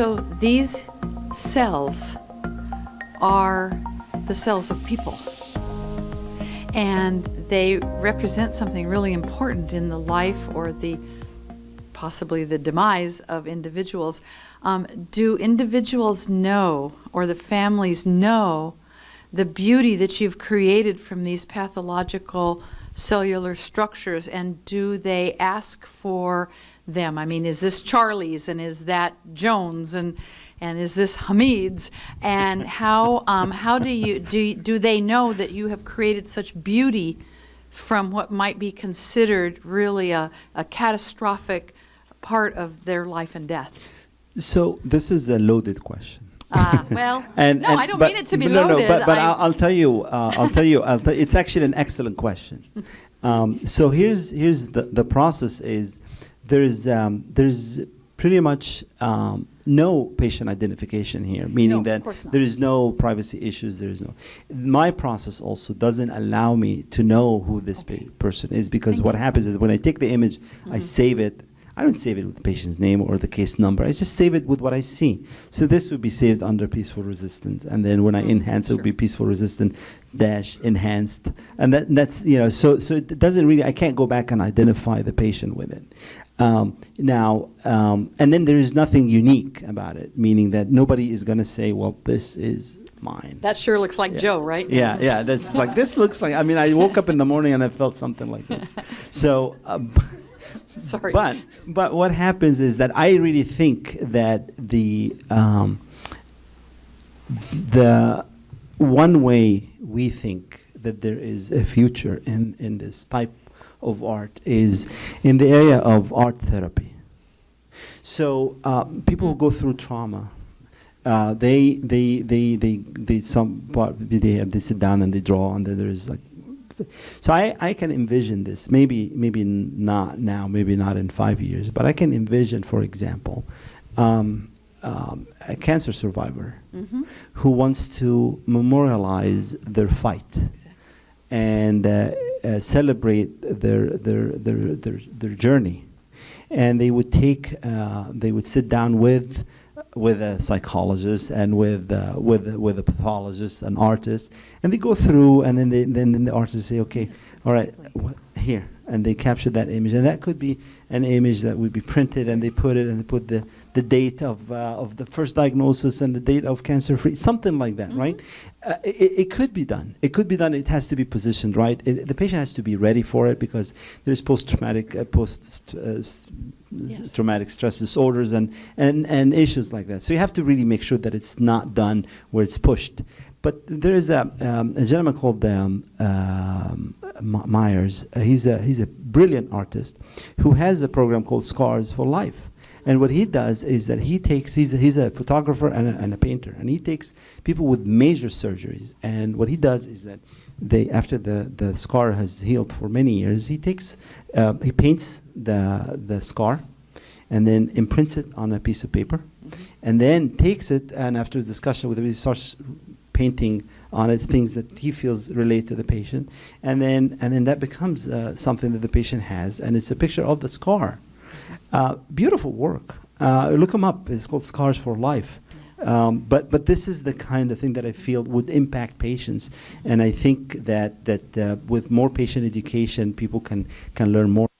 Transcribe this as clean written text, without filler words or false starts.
So these cells are the cells of people, and they represent something really important in the life or possibly the demise of individuals. Do individuals know, or the families know, the beauty that you've created from these pathological cellular structures, and do they ask for them? I mean, is this Charlie's, and is that Jones, and is this Hamid's? And how do they know that you have created such beauty from what might be considered really a catastrophic part of their life and death? So this is a loaded question. Well, I don't mean it to be loaded. But I'll tell you, it's actually an excellent question. So here's the process is there's pretty much no patient identification here, meaning that there is no privacy issues. There is no. My process also doesn't allow me to know who this person is, because what happens is when I take the image, I save it. I don't save it with the patient's name or the case number. I just save it with what I see. So this would be saved under peaceful resistant, and then when I enhance it, would be peaceful resistant dash enhanced, and that's so it doesn't really. I can't go back and identify the patient with it. And then there is nothing unique about it, meaning that nobody is going to say, well, this is mine. That sure looks like Joe, right? Yeah. That's like, this looks like, I mean, I woke up in the morning and I felt something like this. So, sorry. But what happens is that I really think that the one way we think that there is a future in this type of art is in the area of art therapy. So people who go through trauma, they sit down and they draw, and then there is like. So I can envision this. Maybe not now. Maybe not in 5 years. But I can envision, for example, a cancer survivor who wants to memorialize their fight and celebrate their journey, and they would sit down with a psychologist and with a pathologist, an artist, and they go through, and then the artist say, okay, all right, here, and they capture that image, and that could be an image that would be printed, and they put the date of the first diagnosis and the date of cancer-free, something like that, right? It could be done. It could be done. It has to be positioned right. The patient has to be ready for it, because there's post-traumatic traumatic stress disorders and issues like that. So you have to really make sure that it's not done where it's pushed. But there is a gentleman called Myers. He's a brilliant artist who has a program called Scars for Life. And what he does is that he's a photographer and a painter, and he takes people with major surgeries. And what he does is that after the scar has healed for many years, he paints the scar, and then imprints it on a piece of paper, and then takes it, and after discussion with him, he starts painting on it things that he feels relate to the patient, and then that becomes something that the patient has, and it's a picture of the scar. Beautiful work. Look them up. It's called Scars for Life. But this is the kind of thing that I feel would impact patients, and I think that with more patient education, people can learn more.